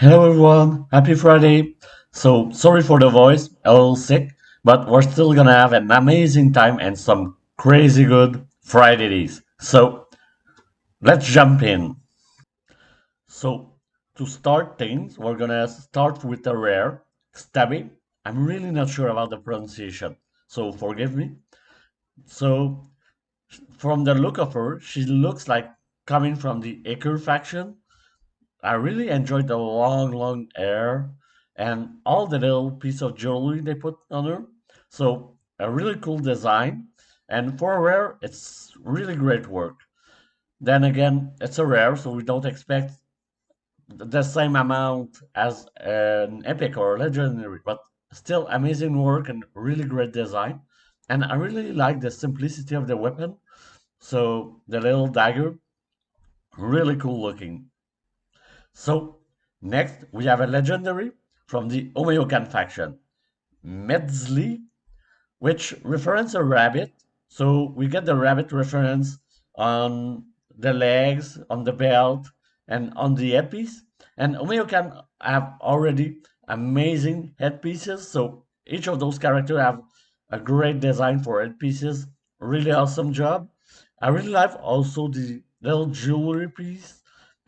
Hello everyone, happy Friday. So sorry for the voice, a little sick, but we're still gonna have an amazing time and some crazy good Fridays. So let's jump in. So to start things, we're gonna start with a rare Stabby. I'm really not sure about the pronunciation, so forgive me. So from the look of her, she looks like coming from the Iker faction. I really enjoyed the long hair and all the little piece of jewelry they put on her. So a really cool design. And for a rare, it's really great work. Then again, it's a rare, so we don't expect the same amount as an epic or legendary, but still amazing work and really great design. And I really like the simplicity of the weapon. So the little dagger, really cool looking. So, next we have a legendary from the Omeyokan faction, Metzli, which reference a rabbit. So we get the rabbit reference on the legs, on the belt, and on the headpiece. And Omeyokan have already amazing headpieces. So each of those characters have a great design for headpieces. Really awesome job. I really like also the little jewelry piece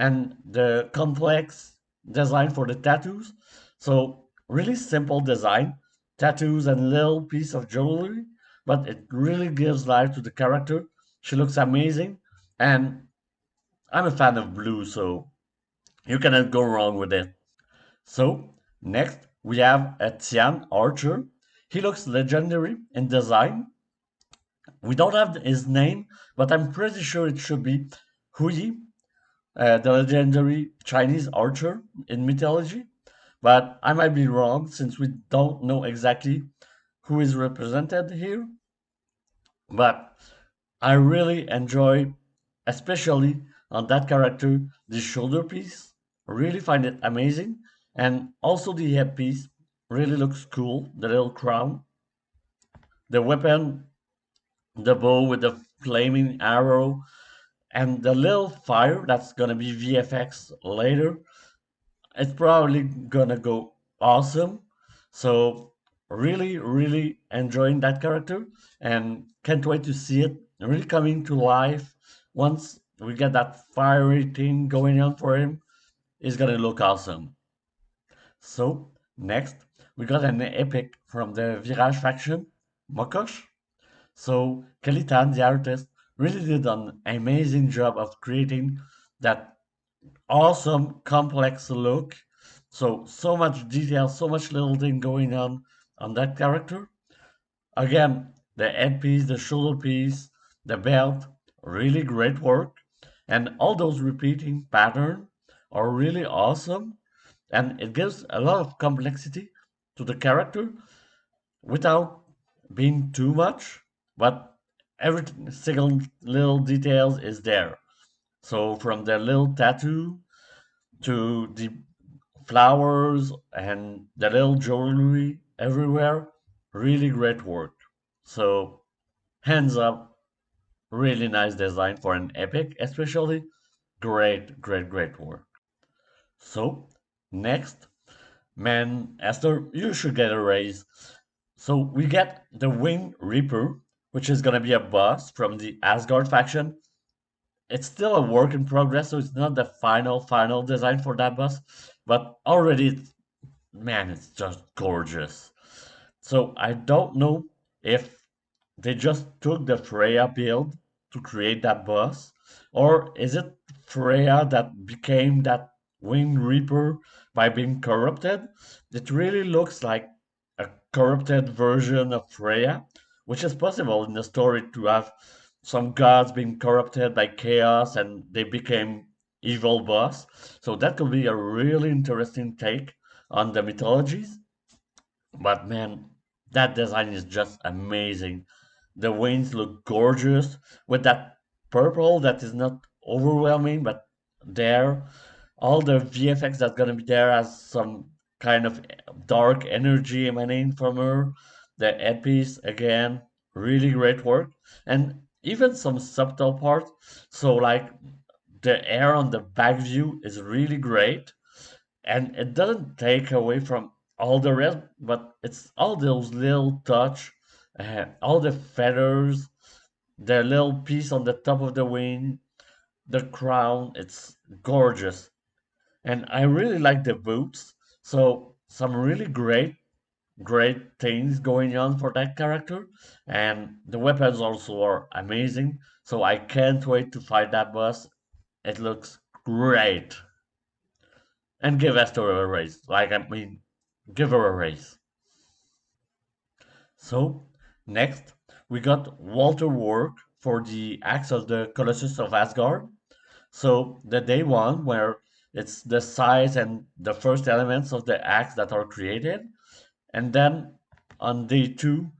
and the complex design for the tattoos. So really simple design, tattoos and little piece of jewelry, but it really gives life to the character. She looks amazing, and I'm a fan of blue, so you cannot go wrong with it. So next we have a Tian Archer. He looks legendary in design. We don't have his name, but I'm pretty sure it should be Hui, the legendary Chinese archer in mythology. But I might be wrong since we don't know exactly who is represented here. But I really enjoy, especially on that character, the shoulder piece. Really find it amazing. And also the headpiece really looks cool. The little crown, the weapon, the bow with the flaming arrow, and the little fire that's gonna be VFX later. It's probably gonna go awesome. So really enjoying that character and can't wait to see it really coming to life once we get that fiery thing going on for him. It's gonna look awesome. So next we got an epic from the Virage faction, Mokosh. So Kalitan, the artist, really did an amazing job of creating that awesome complex look. So much detail, so much little thing going on that character. Again, the headpiece, the shoulder piece, the belt, really great work. And all those repeating pattern are really awesome. And it gives a lot of complexity to the character without being too much. But every single little details is there. So from the little tattoo to the flowers and the little jewelry everywhere. Really great work. So, hands up, really nice design for an epic, especially. Great work. So, next, man, Esther, you should get a raise. So, we get the Wing Reaper, which is gonna be a boss from the Asgard faction. It's still a work in progress, so it's not the final design for that boss, but already man, it's just gorgeous. So I don't know if they just took the Freya build to create that boss, or is it Freya that became that Winged Reaper by being corrupted? It really looks like a corrupted version of Freya, which is possible in the story to have some gods being corrupted by chaos and they became evil boss. So that could be a really interesting take on the mythologies. But man, that design is just amazing. The wings look gorgeous with that purple that is not overwhelming, but there. All the VFX that's gonna be there has some kind of dark energy emanating from her. The headpiece, again, really great work. And even some subtle parts. So, like, the air on the back view is really great. and it doesn't take away from all the rest, but it's all those little touch, all the feathers, the little piece on the top of the wing, the crown. It's gorgeous, and I really like the boots. So some really great things going on for that character, and the weapons also are amazing. So I can't wait to fight that boss. It looks great. And give Esther a raise. Like, I mean, give her a raise. So, next, we got Walter work for the Axe of the Colossus of Asgard. So, the day one, where it's the size and the first elements of the axe that are created. And then on day two,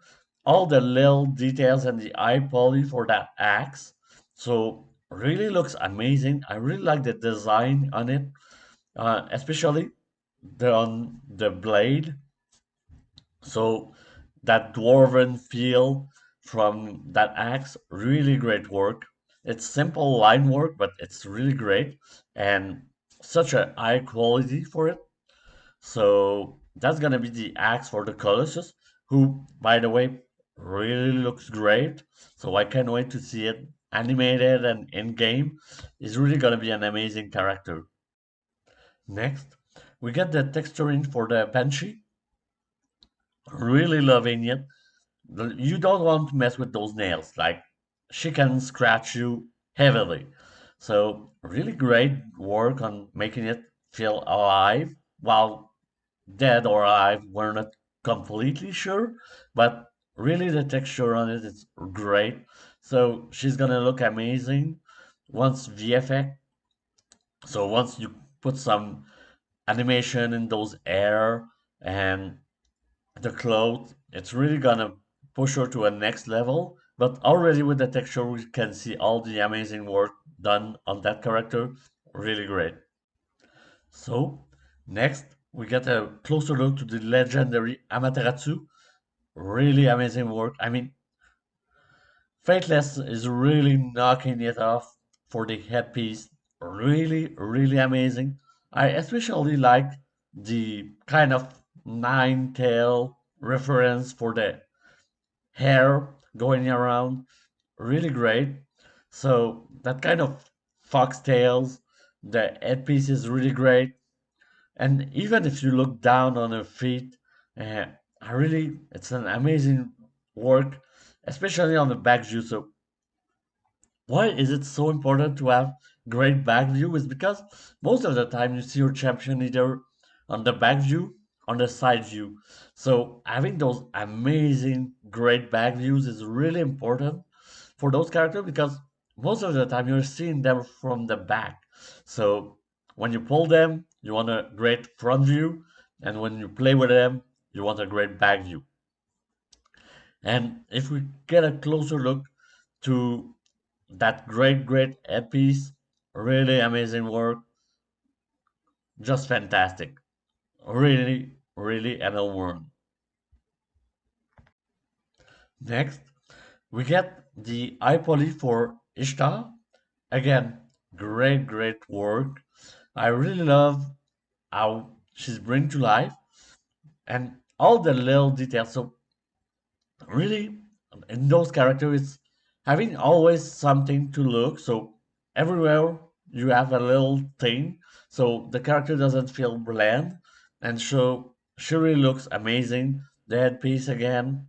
all the little details and the eye poly for that axe. So, really looks amazing. I really like the design on it, especially on the blade. So that dwarven feel from that axe, really great work. It's simple line work, but it's really great and such a high quality for it. So that's gonna be the axe for the Colossus, who, by the way, really looks great. So I can't wait to see it animated and in game. It's really gonna be an amazing character. Next, we get the texturing for the Banshee. Really loving it. You don't want to mess with those nails. Like, she can scratch you heavily. So really great work on making it feel alive. While dead or alive, we're not completely sure, but really the texture on it is great. So she's gonna look amazing once VFX. So once you put some animation in those air and the clothes, it's really gonna push her to a next level. But already with the texture, we can see all the amazing work done on that character. Really great. So, next, we get a closer look to the legendary Amaterasu. Really amazing work. I mean, Fateless is really knocking it off for the headpiece. Really amazing. I especially like the kind of nine tail reference for the hair going around. Really great. So that kind of foxtails, the headpiece is really great. And even if you look down on her feet, uh, it's an amazing work, especially on the back view. So why is it so important to have great back view? Is because most of the time you see your champion either on the back view, on the side view. So having those amazing great back views is really important for those characters because most of the time you're seeing them from the back. So when you pull them, you want a great front view, and when you play with them, you want a great back view. And if we get a closer look to that great epiece, really amazing work, just fantastic. Really an award. Next, we get the eye poly for Ishtar. Again, great work. I really love how she's bring to life and all the little details. So really, in those characters, having always something to look. So everywhere you have a little thing, so the character doesn't feel bland, and so she really looks amazing. The headpiece again,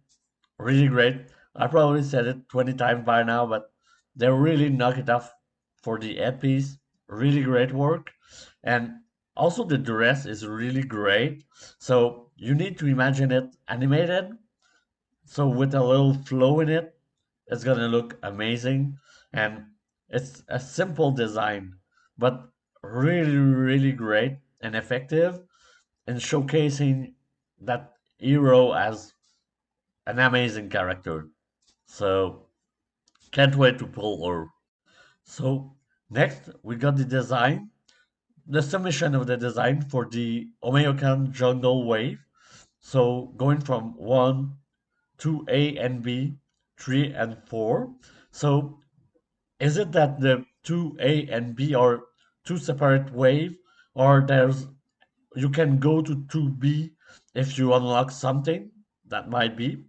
really great. I probably said it 20 times by now, but they really knock it off for the headpiece. Really great work, and also the dress is really great. So you need to imagine it animated, so with a little flow in it, it's gonna look amazing. And it's a simple design, but really great and effective in showcasing that hero as an amazing character. So can't wait to pull her. So next we got the design, the submission of the design for the Omeyokan Jungle Wave. So going from 1, 2A and B, 3 and 4. So is it that the 2A and B are two separate waves, or there's you can go to 2B if you unlock something that might be.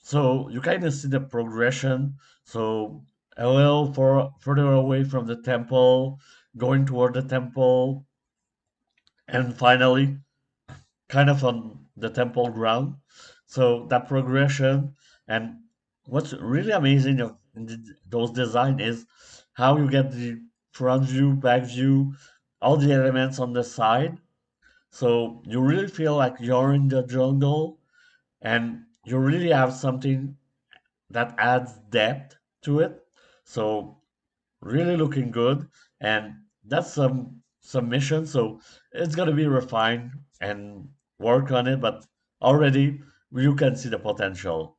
So you kind of see the progression. So a little further away from the temple, going toward the temple, and finally kind of on the temple ground. So that progression, and what's really amazing of those design is how you get the front view, back view, all the elements on the side. So you really feel like you're in the jungle, and you really have something that adds depth to it. So really looking good, and that's some mission. So it's gonna be refined and work on it, but already you can see the potential.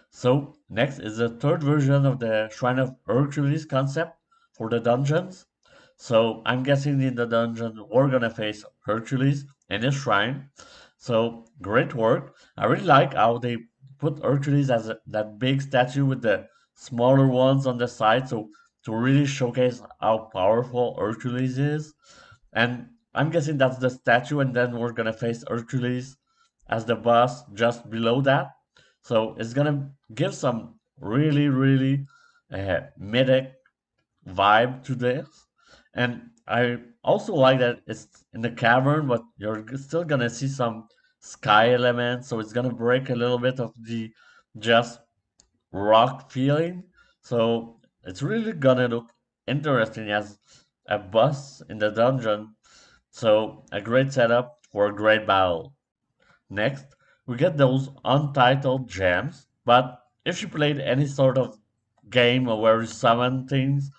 So next is the third version of the Shrine of Hercules concept for the dungeons. So I'm guessing in the dungeon we're gonna face Hercules in his shrine. So great work. I really like how they put Hercules as that big statue with the smaller ones on the side. So to really showcase how powerful Hercules is. And I'm guessing that's the statue, and then we're gonna face Hercules as the boss just below that. So it's gonna give some really, really mythic vibe to this. And I also like that it's in the cavern, but you're still gonna see some sky elements, so it's gonna break a little bit of the just rock feeling. So it's really gonna look interesting as a boss in the dungeon. So a great setup for a great battle. Next, we get those untitled gems, but if you played any sort of game where you summon things,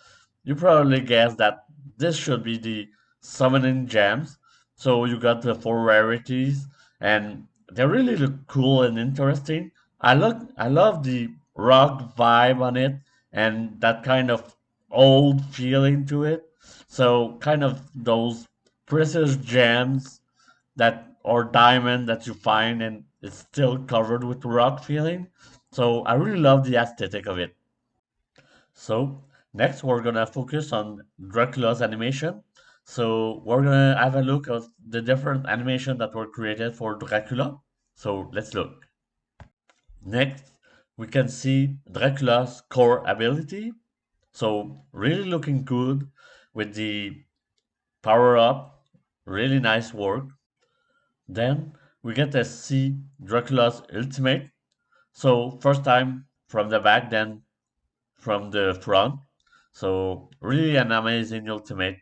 you probably guessed that this should be the summoning gems. So you got the four rarities, and they really look cool and interesting. I love the rock vibe on it and that kind of old feeling to it. So kind of those precious gems that or diamond that you find and it's still covered with rock feeling. So I really love the aesthetic of it. So next we're gonna focus on Dracula's animation. So we're gonna have a look at the different animation that were created for Dracula. So let's look. Next we can see Dracula's core ability. So really looking good with the power up. Really nice work. Then we get to see Dracula's ultimate. So first time from the back, then from the front. So really an amazing ultimate.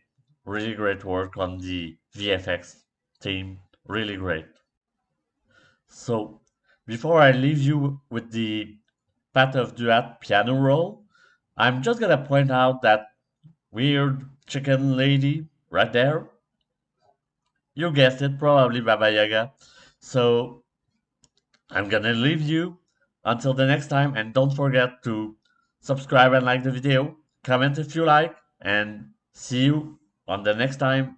Really great work on the VFX team. Really great. So before I leave you with the Path of Duat piano roll, I'm just gonna point out that weird chicken lady right there. You guessed it, probably Baba Yaga. So I'm gonna leave you until the next time, and don't forget to subscribe and like the video, comment if you like, and see you on the next time.